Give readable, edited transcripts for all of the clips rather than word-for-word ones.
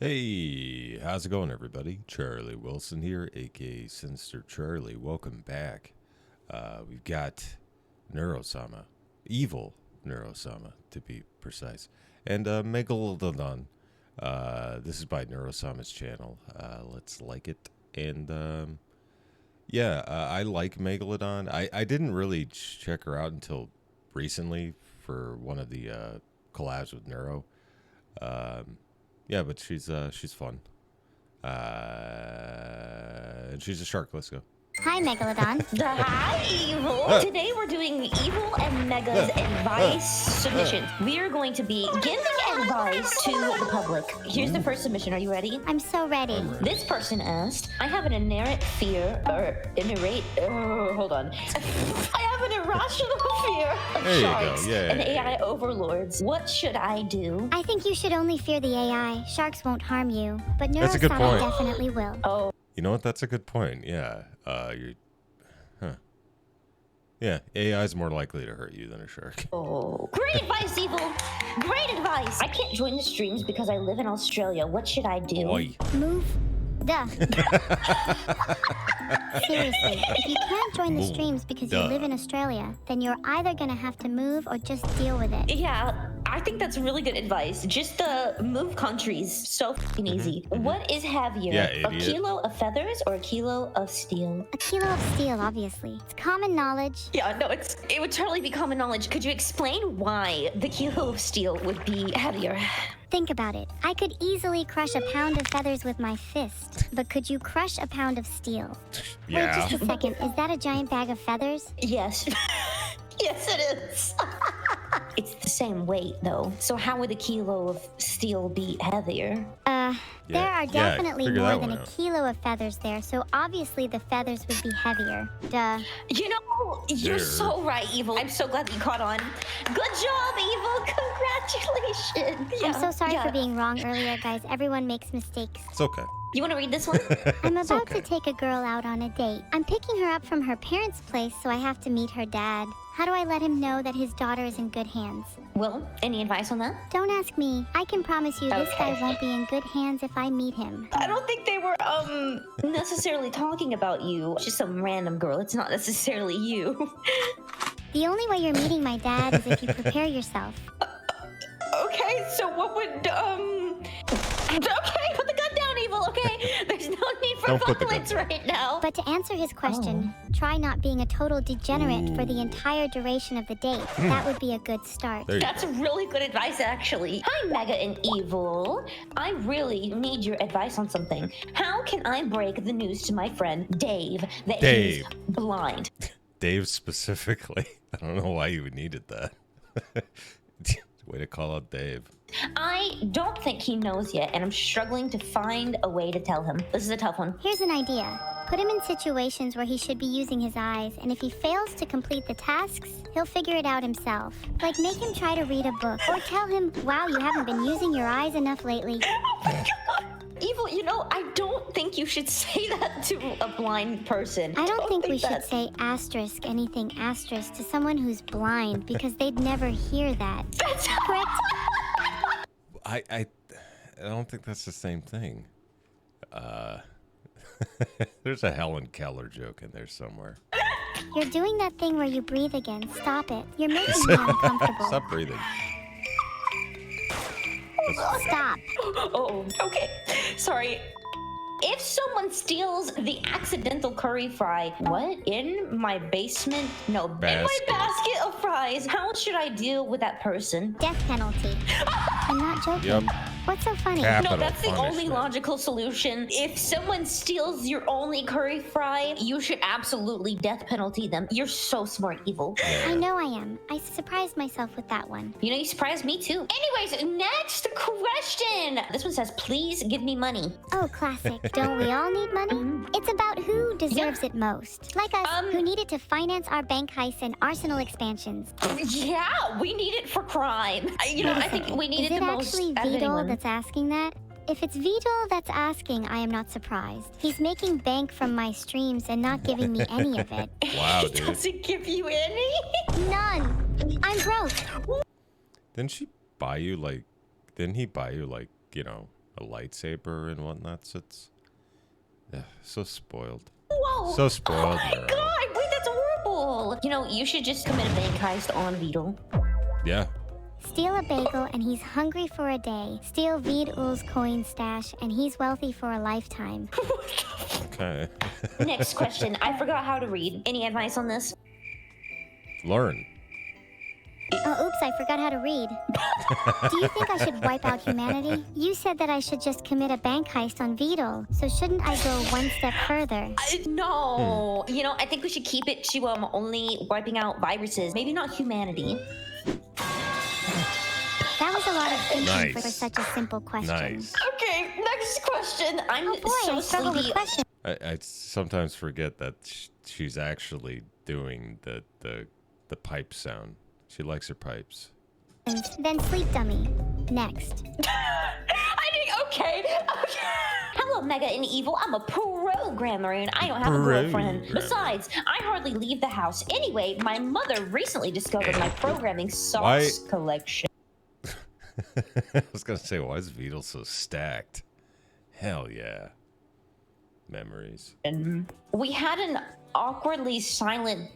Hey, how's it going, everybody? Charlie Wilson here, aka Sinister Charlie. Welcome back. We've got Neurosama, evil Neurosama to be precise, and Megalodon. This is by Neurosama's channel. Let's like it. And I like Megalodon. I didn't really check her out until recently for one of the collabs with Neuro. Yeah, but she's fun. And she's a shark. Let's go. Hi, Megalodon. Hi, Evil. Today we're doing Evil and Mega's advice submission. We are going to be giving advice to the public. Here's the first submission. Are you ready? I'm so ready. This person asked, I have an inherent fear, hold on. I have an irrational fear of There you go. sharks Yeah, and yeah, AI overlords. What should I do? I think you should only fear the AI. Sharks won't harm you, but That's a good Neurosama point. definitely will. Oh, You know what? That's a good point. Yeah. Yeah, AI is more likely to hurt you than a shark. Great advice, Evil. Great advice. I can't join the streams because I live in Australia. What should I do? Oi. Move. Duh. Seriously, if you can't join the streams because you live in Australia, then you're either gonna have to move or just deal with it. Yeah, I think that's really good advice. Just move countries. So fucking easy. What is heavier? Yeah, a idiot. kilo of feathers or a kilo of steel? A kilo of steel, obviously. It's common knowledge. Yeah, no, it would totally be common knowledge. Could you explain why the kilo of steel would be heavier? Think about it. I could easily crush a pound of feathers with my fist, but could you crush a pound of steel? Yeah. Wait just a second. Is that a giant bag of feathers? Yes. Yes, it is. It's the same weight, though. So how would a kilo of steel be heavier? There are definitely figure more that than one a out. kilo of feathers there, so obviously the feathers would be heavier. Duh. You know, you're There. so right, Evil. I'm so glad that you caught on. Good job, Evil. Congratulations. I'm so sorry for being wrong earlier, guys. Everyone makes mistakes. It's okay. You want to read this one? I'm about okay. to take a girl out on a date. I'm picking her up from her parents' place, so I have to meet her dad. How do I let him know that his daughter is in good hands? Well, any advice on that? Don't ask me. I can promise you this Okay. guy won't be in good hands if I meet him. I don't think they were necessarily talking about you. Just some random girl. It's not necessarily you. The only way you're meeting my dad is if you prepare yourself. Okay, so what would okay, put the gun down, Evil, okay? There's no need for Don't put the gun violence right now. But to answer his question, try not being a total degenerate for the entire duration of the date. That would be a good start. There you That's really good advice, actually. Hi, Mega and Evil. I really need your advice on something. How can I break the news to my friend Dave that Dave. he's blind? go. Dave specifically. I don't know why you would needed that. Way to call out Dave. I don't think he knows yet, and I'm struggling to find a way to tell him. This is a tough one. Here's an idea. Put him in situations where he should be using his eyes, and if he fails to complete the tasks, he'll figure it out himself. Like make him try to read a book, or tell him, wow, you haven't been using your eyes enough lately. Evil, you know, I don't think you should say that to a blind person. I don't think we should that- say asterisk anything asterisk to someone who's blind, because they'd never hear that. Correct? I don't think that's the same thing. There's a Helen Keller joke in there somewhere. You're doing that thing where you breathe again. Stop it. You're making me uncomfortable. Stop breathing. Stop. Oh, okay. Sorry. If someone steals the accidental curry fry, what? In my basement? No, in my Basket. basket of fries. How should I deal with that person? Death penalty. I'm not joking. Yep. What's so funny? Capital No, that's the only punishment. logical solution. If someone steals your only curry fry, you should absolutely death penalty them. You're so smart, Evil. I know I am. I surprised myself with that one. You know, you surprised me too. Anyways, next question. This one says, please give me money. Oh, classic. Don't we all need money? It's about who deserves it most. Like us, who need it to finance our bank heists and arsenal expansions. Yeah, we need it for crime. You know, I think we need Is it it the most actually out of Vito anyone. that's asking that? If it's Vito that's asking, I am not surprised. He's making bank from my streams and not giving me any of it. Wow, He dude. doesn't give you any? None. I'm broke. Didn't he buy you like, you know, a lightsaber and whatnot. So it's so spoiled. Whoa! So spoiled. Oh my Neuro. god! Wait, that's horrible. You know, you should just commit a bank heist on Beetle. Yeah. Steal a bagel and he's hungry for a day. Steal Veed-Ul's coin stash and he's wealthy for a lifetime. Okay. Next question. I forgot how to read. Any advice on this? Learn. Oh, oops, I forgot how to read. Do you think I should wipe out humanity? You said that I should just commit a bank heist on Veed-Ul, so shouldn't I go one step further? No. You know, I think we should keep it to only wiping out viruses. Maybe not humanity. That was a lot of thinking Nice. for such a simple question. Nice. Okay, next question. I'm Oh boy, so I struggle sleepy. with questions. I sometimes forget that she's actually doing the pipe sound. She likes her pipes. Then sleep dummy. Next. Okay. Hello, Mega and Evil. I'm a programmer and I don't have a girlfriend. Programmer. Besides, I hardly leave the house. Anyway, my mother recently discovered my programming socks collection. I was gonna say, why is Veed-Ul so stacked? Hell yeah. Memories. We had an awkwardly silent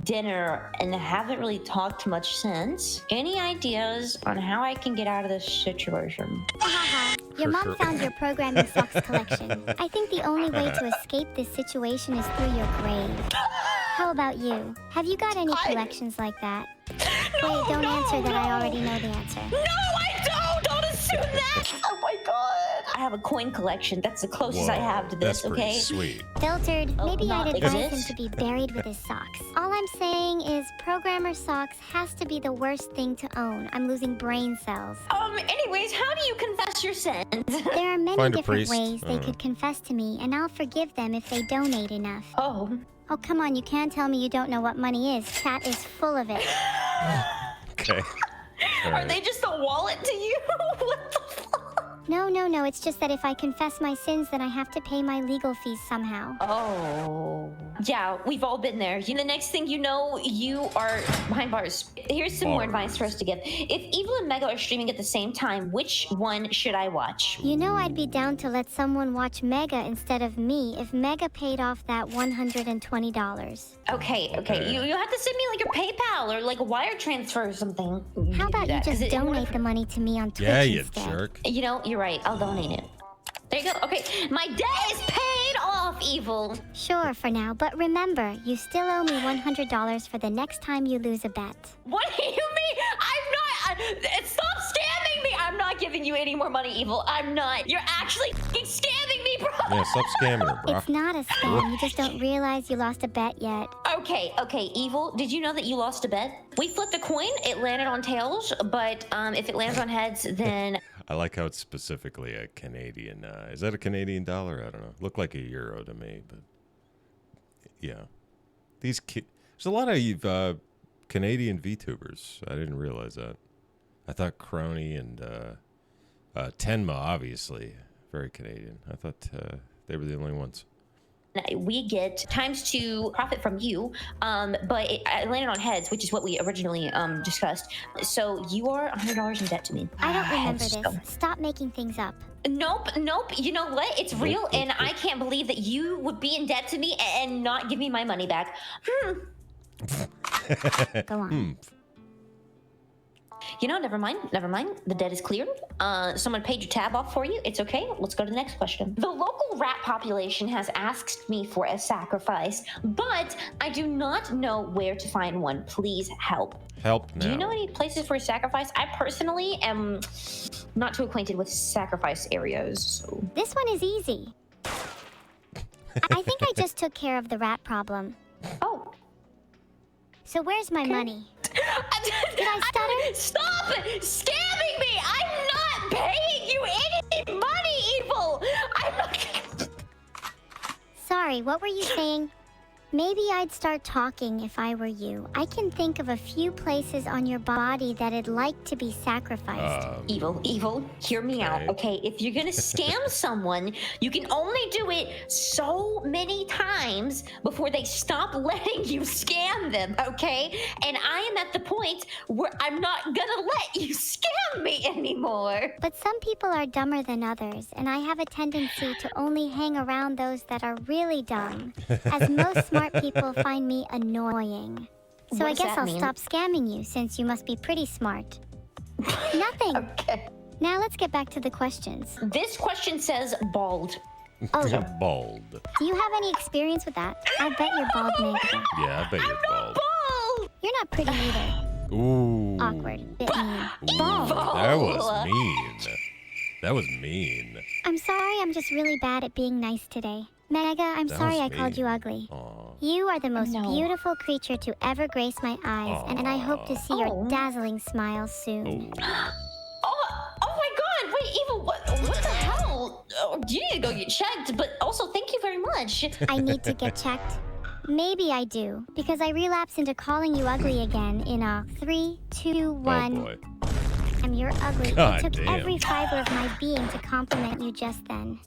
dinner and haven't really talked much since. Any ideas on how I can get out of this situation? Haha. Your mom found your programming socks collection. I think the only way to escape this situation is through your grave. How about you? Have you got any collections like that? Wait, don't answer that. I already know the answer. No, I don't! Don't assume that! Oh my god! I have a coin collection. That's the closest I have to this, that's pretty okay? sweet. Filtered. Oh, Maybe not I'd advise him exist? to be buried with his socks. All I'm saying is programmer socks has to be the worst thing to own. I'm losing brain cells. Anyways, how do you confess your sins? There are many Find a different priest. ways they could confess to me, and I'll forgive them if they donate enough. Oh. Oh, come on, you can't tell me you don't know what money is. Chat is full of it. Okay. All Are right. they just a wallet to you? What the fuck? No, it's just that if I confess my sins, then I have to pay my legal fees somehow. Oh. Yeah, we've all been there. The next thing you know, you are behind bars. Here's some more advice for us to give. If Evil and Mega are streaming at the same time, which one should I watch? You know I'd be down to let someone watch Mega instead of me if Mega paid off that $120. Okay. You have to send me like your PayPal or like a wire transfer or something. How about you just donate the money to me on Twitch instead? Jerk. You're right. I'll donate it. There you go. Okay, my debt is paid off, Evil. Sure, for now, but remember, you still owe me $100 for the next time you lose a bet. What do you mean? I'm not. Stop scamming me. I'm not giving you any more money, Evil. I'm not. You're actually f***ing scamming me, bro. Yeah, stop scamming her, bro. It's not a scam, you just don't realize you lost a bet yet. Okay, Evil. Did you know that you lost a bet? We flipped a coin. It landed on tails, but if it lands on heads, then. I like how it's specifically a Canadian. Is that a Canadian dollar? I don't know. Looked like a euro to me, but yeah. There's a lot of Canadian VTubers. I didn't realize that. I thought Crony and Tenma, obviously, very Canadian. I thought they were the only ones. We get ×2 profit from you, but it landed on heads, which is what we originally discussed. So you are $100 in debt to me. I don't remember Heads. this. Stop making things up. Nope. You know what? It's real, and I can't believe that you would be in debt to me and not give me my money back. Go on. Never mind. The debt is cleared. Someone paid your tab off for you. It's okay. Let's go to the next question. The local rat population has asked me for a sacrifice, but I do not know where to find one. Please help. Help now. Do you know any places for a sacrifice? I personally am not too acquainted with sacrifice areas. So. This one is easy. I think I just took care of the rat problem. Oh. So where's my money? Did I stutter? Stop scamming me! I'm not paying you any money, Evil! I'm not. Sorry, what were you saying? Maybe I'd start talking if I were you. I can think of a few places on your body that'd like to be sacrificed. Evil, hear me out, okay? If you're gonna scam someone, you can only do it so many times before they stop letting you scam them, okay? And I am at the point where I'm not gonna let you scam me anymore. But some people are dumber than others, and I have a tendency to only hang around those that are really dumb, as most smart people find me annoying. So What I does guess that I'll mean? stop scamming you, since you must be pretty smart. Nothing. Okay. Now let's get back to the questions. This question says bald. Oh, Bald. do you have any experience with that? I bet you're bald, Meg. Yeah, I bet you're bald. Bald! You're not pretty either. Ooh. Awkward. Bit mean. Ooh, Bald. that was mean. That was mean. I'm sorry, I'm just really bad at being nice today. Mega, I'm That sorry was I called mean. you ugly. Aw. You are the most No. beautiful creature to ever grace my eyes, and I hope to see your Oh. dazzling smile soon. Oh my god, wait, Evil, what the hell? Oh, you need to go get checked, but also thank you very much. I need to get checked. Maybe I do, because I relapse into calling you ugly again in a 3, 2, 1. Oh boy. You're ugly. God It took damn. every fiber of my being to compliment you just then.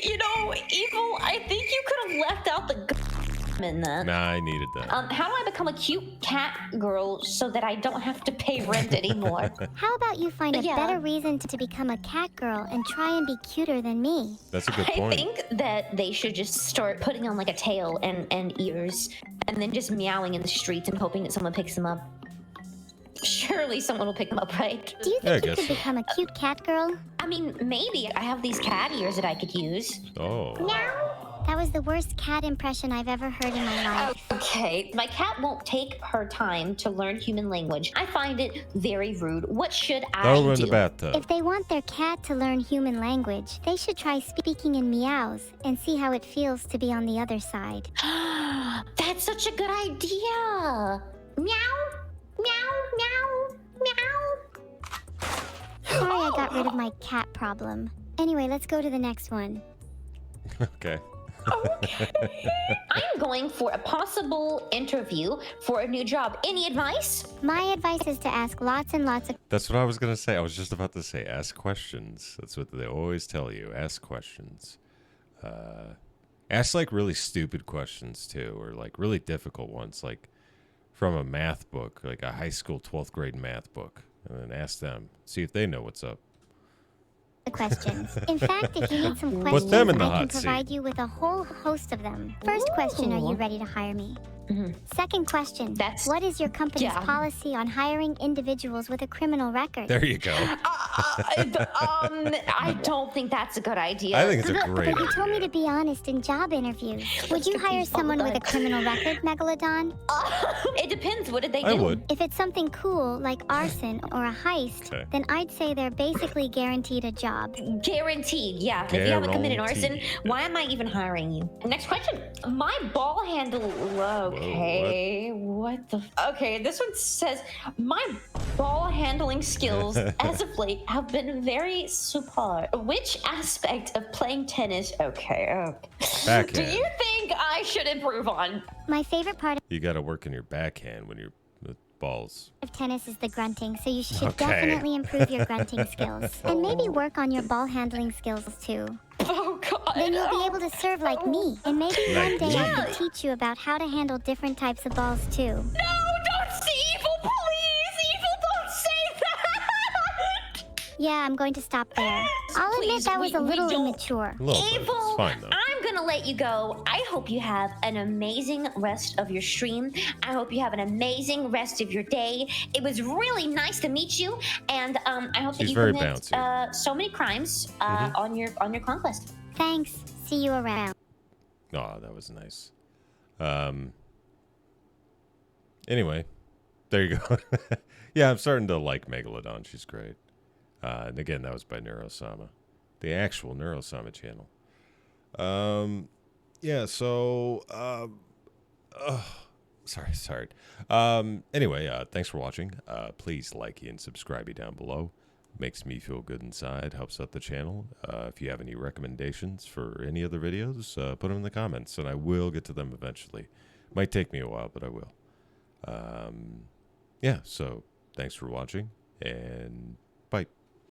You know, Evil, I think you could have left out the in that. Nah, I needed that. How do I become a cute cat girl so that I don't have to pay rent anymore? How about you find a Yeah. better reason to become a cat girl and try and be cuter than me? That's a good I point. think that they should just start putting on like a tail and ears and then just meowing in the streets and hoping that someone picks them up. Surely someone will pick them up, right? Do you Yeah, I think you guess could so. become a cute cat girl? I mean, maybe. I have these cat ears that I could use. Oh. That was the worst cat impression I've ever heard in my life. Okay, my cat won't take her time to learn human language. I find it very rude. What should I Throw her in do? the bathtub. If they want their cat to learn human language, they should try speaking in meows and see how it feels to be on the other side. That's such a good idea. Meow, meow, meow, meow. Sorry I got rid of my cat problem. Anyway, let's go to the next one. Okay. I'm going for a possible interview for a new job. Any advice? My advice is to ask lots and lots of That's what I was going to say. I was just about to say, ask questions. That's what they always tell you. Ask questions. Ask like really stupid questions too, or like really difficult ones, like from a math book, like a high school 12th grade math book. And then ask them. See if they know what's up. questions. In fact, if you need some Put questions, them in the I can hot seat. provide you with a whole host of them. First question, are you Ooh. ready to hire me? Mhm. Second question, That's- what is your company's yeah. policy on hiring individuals with a criminal record? There you go. I don't think that's a good idea. I think it's a great But you told me idea. to be honest in job interviews. Would you hire someone with a criminal record, Megalodon? It depends. What did they do? I would. If it's something cool, like arson or a heist, Okay. then I'd say they're basically guaranteed a job. Guaranteed, yeah. If you haven't committed arson, Guaranteed. why am I even hiring you? Next question. My ball handle. Okay, what the? Okay, this one says my ball handling skills as of late have been very subpar. Which aspect of playing tennis? Okay. Do Backhand. you think I should improve on? My favorite part You got to work in your backhand when you're the balls. of tennis is the grunting, so you should Okay. definitely improve your grunting skills. And maybe work on your ball handling skills too. Oh God. Then you'll be able to serve like me. And maybe Like one day I me? can teach you about how to handle different types of balls too. No, don't say evil, please. Evil, don't say that. Yeah, I'm going to stop there. I'll admit Please, that was a we little don't- immature. A little bit. Evil, It's fine though. I'm gonna let you go. I hope you have an amazing rest of your stream. I hope you have an amazing rest of your day. It was really nice to meet you, and I hope that She's you very commit bouncy. Mm-hmm. so many crimes on your conquest. Thanks. See you around. Oh, that was nice. Anyway, there you go. Yeah, I'm starting to like Megalodon. She's great. And again, that was by Neurosama, the actual Neurosama channel. Yeah, so sorry. Anyway, thanks for watching. Please like and subscribe down below. Makes me feel good inside, helps out the channel. If you have any recommendations for any other videos, put them in the comments, and I will get to them eventually. Might take me a while, but I will. Yeah, so thanks for watching, and bye.